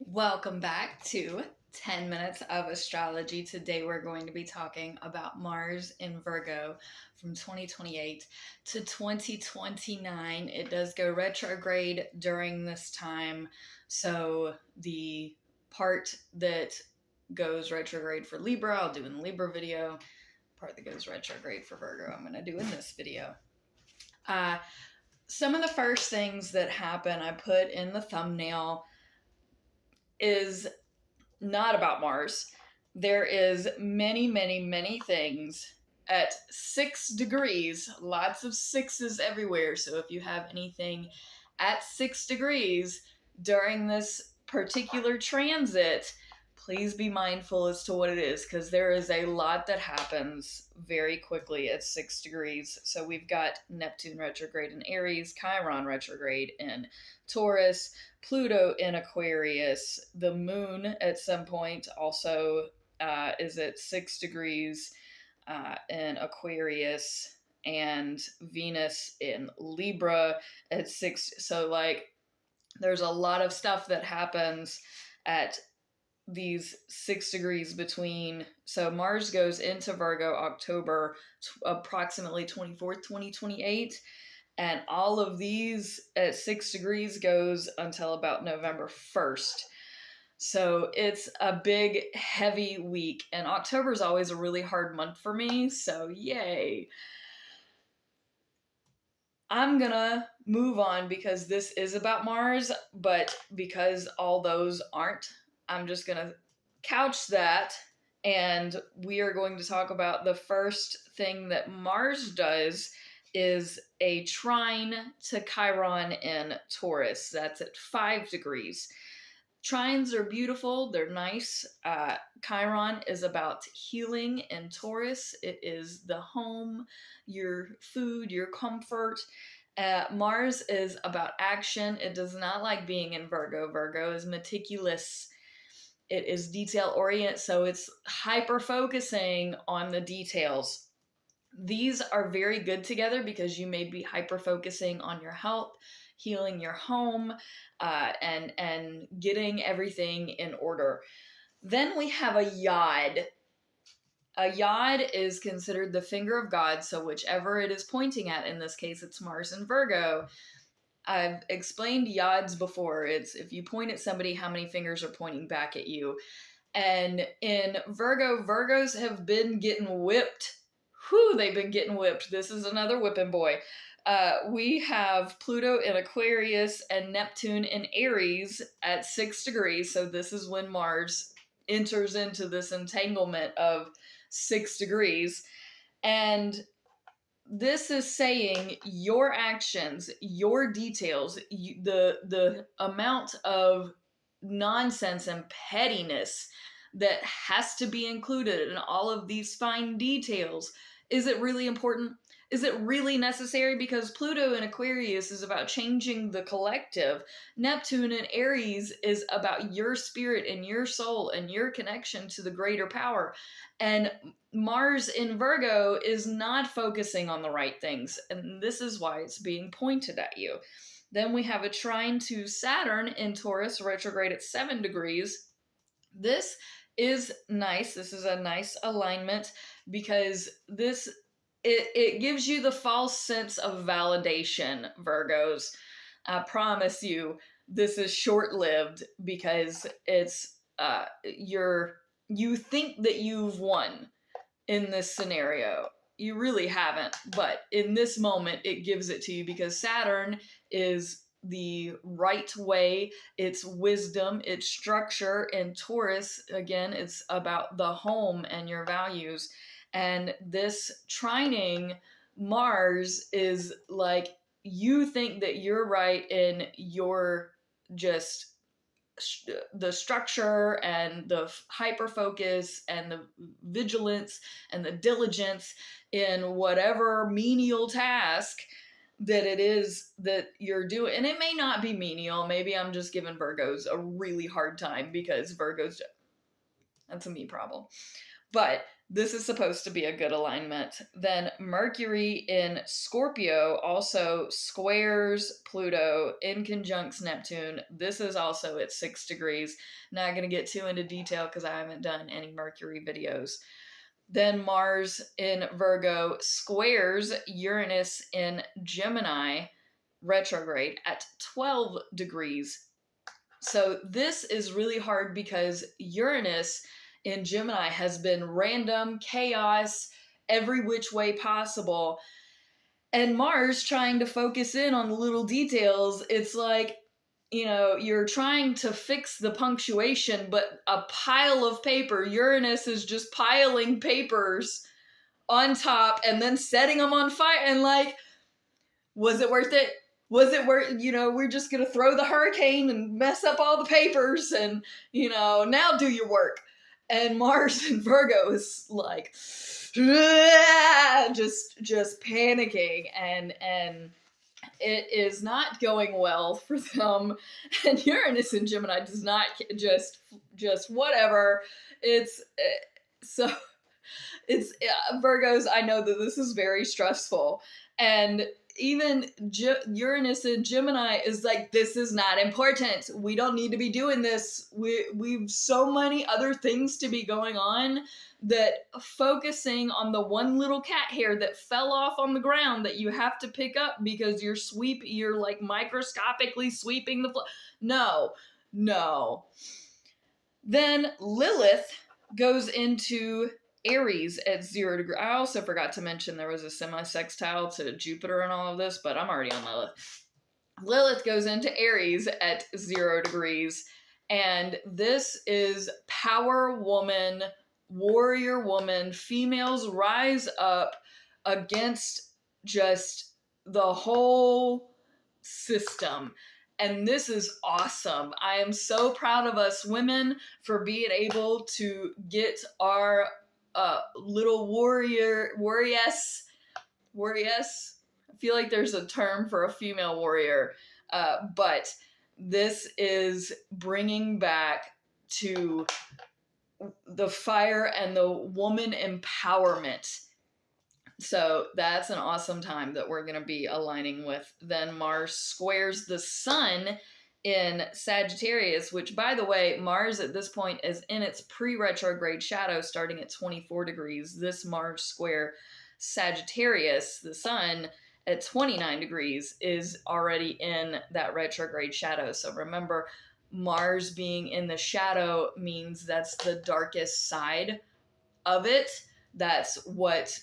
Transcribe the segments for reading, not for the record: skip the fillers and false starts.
Welcome back to 10 Minutes of Astrology. Today we're going to be talking about Mars in Virgo from 2028 to 2029. It does go retrograde during this time, so the part that goes retrograde for Libra, I'll do in the Libra video. Part that goes retrograde for Virgo, I'm going to do in this video. Some of the first things that happen, I put in the thumbnail, is not about Mars. There is many things at 6 degrees, lots of sixes everywhere. So if you have anything at 6 degrees during this particular transit, please be mindful as to what it is, because there is a lot that happens very quickly at 6 degrees. So we've got Neptune retrograde in Aries, Chiron retrograde in Taurus, Pluto in Aquarius. The moon at some point also is at 6 degrees in Aquarius, and Venus in Libra at 6. So, there's a lot of stuff that happens at these 6 degrees between. So Mars goes into Virgo October approximately 24th, 2028. And all of these at 6 degrees goes until about November 1st. So it's a big, heavy week. And October is always a really hard month for me. So yay. I'm gonna move on because this is about Mars, but because all those aren't, I'm just gonna couch that. And we are going to talk about the first thing that Mars does is a trine to Chiron in Taurus. That's at 5 degrees. Trines are beautiful. They're nice. Chiron is about healing in Taurus. It is the home, your food, your comfort. Mars is about action. It does not like being in Virgo. Virgo is meticulous. It is detail oriented, so it's hyper focusing on the details. These are very good together because you may be hyper focusing on your health, healing your home, and getting everything in order. Then we have a yod. A yod is considered the finger of God, so whichever it is pointing at, in this case it's Mars and Virgo. I've explained yods before. It's if you point at somebody, how many fingers are pointing back at you. And in Virgo, Virgos have been getting whipped. They've been getting whipped. This is another whipping boy. We have Pluto in Aquarius and Neptune in Aries at 6 degrees. So this is when Mars enters into this entanglement of 6 degrees. And this is saying your actions, your details, the amount of nonsense and pettiness that has to be included in all of these fine details. Is it really important? Is it really necessary? Because Pluto in Aquarius is about changing the collective. Neptune in Aries is about your spirit and your soul and your connection to the greater power. And Mars in Virgo is not focusing on the right things. And this is why it's being pointed at you. Then we have a trine to Saturn in Taurus, retrograde at 7 degrees. This is nice. This is a nice alignment because it gives you the false sense of validation, Virgos. I promise you, this is short-lived because it's you think that you've won in this scenario. You really haven't, but in this moment, it gives it to you because Saturn is the right way, it's wisdom, it's structure, and Taurus, again, it's about the home and your values. And this trining Mars is like you think that you're right in your just the structure and the hyper focus and the vigilance and the diligence in whatever menial task that it is that you're doing. And it may not be menial. Maybe I'm just giving Virgos a really hard time because Virgos, that's a me problem. But this is supposed to be a good alignment. Then Mercury in Scorpio also squares Pluto in conjunct Neptune. This is also at 6 degrees. Not going to get too into detail because I haven't done any Mercury videos. Then Mars in Virgo squares Uranus in Gemini retrograde at 12 degrees. So this is really hard because Uranus in Gemini has been random, chaos, every which way possible. And Mars trying to focus in on the little details, it's like, you're trying to fix the punctuation, but a pile of paper, Uranus is just piling papers on top and then setting them on fire. And like, was it worth it? Was it worth, we're just going to throw the hurricane and mess up all the papers and, now do your work. And Mars in Virgo is like, just panicking and it is not going well for them. And Uranus in Gemini does not just whatever. It's so it's Virgos. I know that this is very stressful, and even Uranus in Gemini is like, this is not important. We don't need to be doing this. We've so many other things to be going on that focusing on the one little cat hair that fell off on the ground that you have to pick up because you're like microscopically sweeping the floor. No. Then Lilith goes into Aries at 0 degrees. I also forgot to mention there was a semi-sextile to Jupiter and all of this, but I'm already on Lilith. Lilith goes into Aries at 0 degrees, and this is power woman, warrior woman, females rise up against just the whole system. And this is awesome. I am so proud of us women for being able to get our little warrioress. I feel like there's a term for a female warrior, but this is bringing back to the fire and the woman empowerment. So that's an awesome time that we're going to be aligning with. Then Mars squares the sun in Sagittarius, which, by the way, Mars at this point is in its pre-retrograde shadow starting at 24 degrees. This Mars square Sagittarius, the sun, at 29 degrees is already in that retrograde shadow. So remember, Mars being in the shadow means that's the darkest side of it. That's what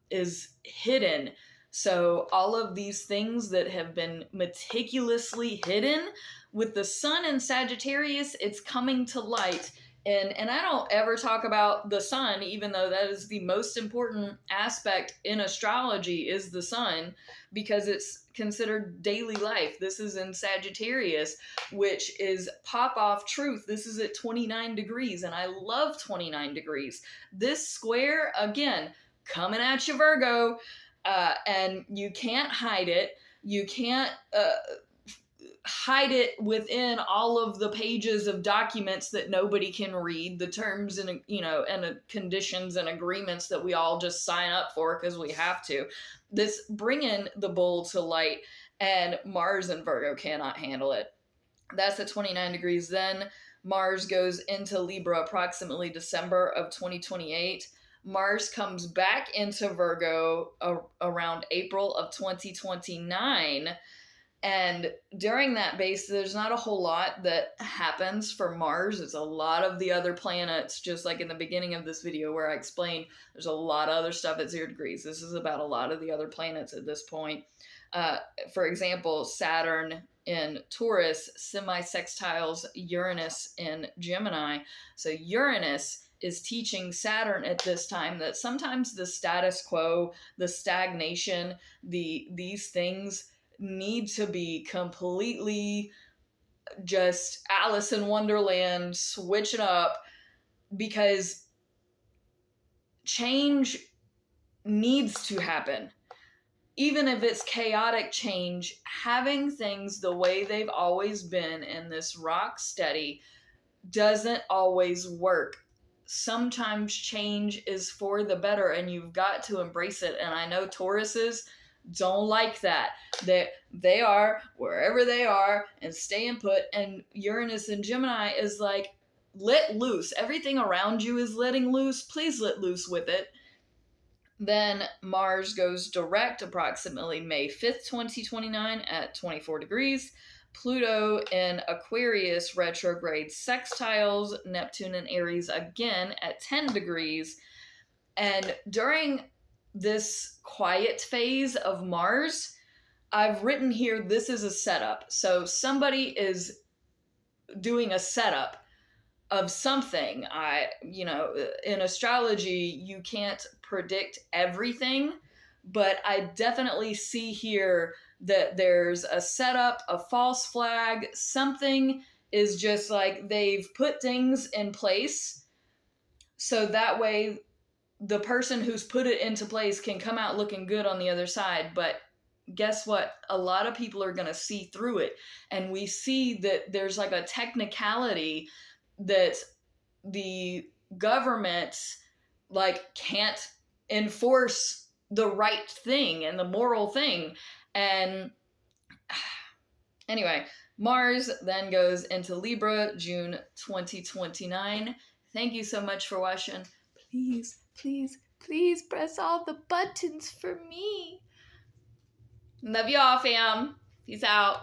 is hidden. So all of these things that have been meticulously hidden, with the sun in Sagittarius, it's coming to light. And I don't ever talk about the sun, even though that is the most important aspect in astrology is the sun, because it's considered daily life. This is in Sagittarius, which is pop off truth. This is at 29 degrees, and I love 29 degrees. This square, again, coming at you, Virgo, and you can't hide it. You can't hide it within all of the pages of documents that nobody can read, the terms and and conditions and agreements that we all just sign up for because we have to. This bringing the bull to light, and Mars and Virgo cannot handle it. That's at 29 degrees. Then Mars goes into Libra approximately December of 2028. Mars comes back into Virgo around April of 2029. And during that base, there's not a whole lot that happens for Mars. It's a lot of the other planets, just like in the beginning of this video where I explained there's a lot of other stuff at 0 degrees. This is about a lot of the other planets at this point. For example, Saturn in Taurus semi-sextiles Uranus in Gemini. So Uranus is teaching Saturn at this time that sometimes the status quo, the stagnation, these things need to be completely just Alice in Wonderland, switch it up, because change needs to happen. Even if it's chaotic change, having things the way they've always been in this rock steady doesn't always work. sometimes change is for the better and you've got to embrace it. And I know Tauruses don't like that. They are wherever they are and staying put. And Uranus and Gemini is like, let loose. Everything around you is letting loose. Please let loose with it. Then Mars goes direct approximately May 5th, 2029 at 24 degrees. Pluto in Aquarius retrograde sextiles Neptune and Aries again at 10 degrees. And during this quiet phase of Mars, I've written here this is a setup. So somebody is doing a setup of something. In astrology, you can't predict everything, but I definitely see here that there's a setup, a false flag, something is just like they've put things in place so that way the person who's put it into place can come out looking good on the other side. But guess what? A lot of people are going to see through it. And we see that there's like a technicality that the government like can't enforce the right thing and the moral thing. And anyway, Mars then goes into Libra June 2029. Thank you so much for watching. Please, please, please press all the buttons for me. Love y'all, fam. Peace out.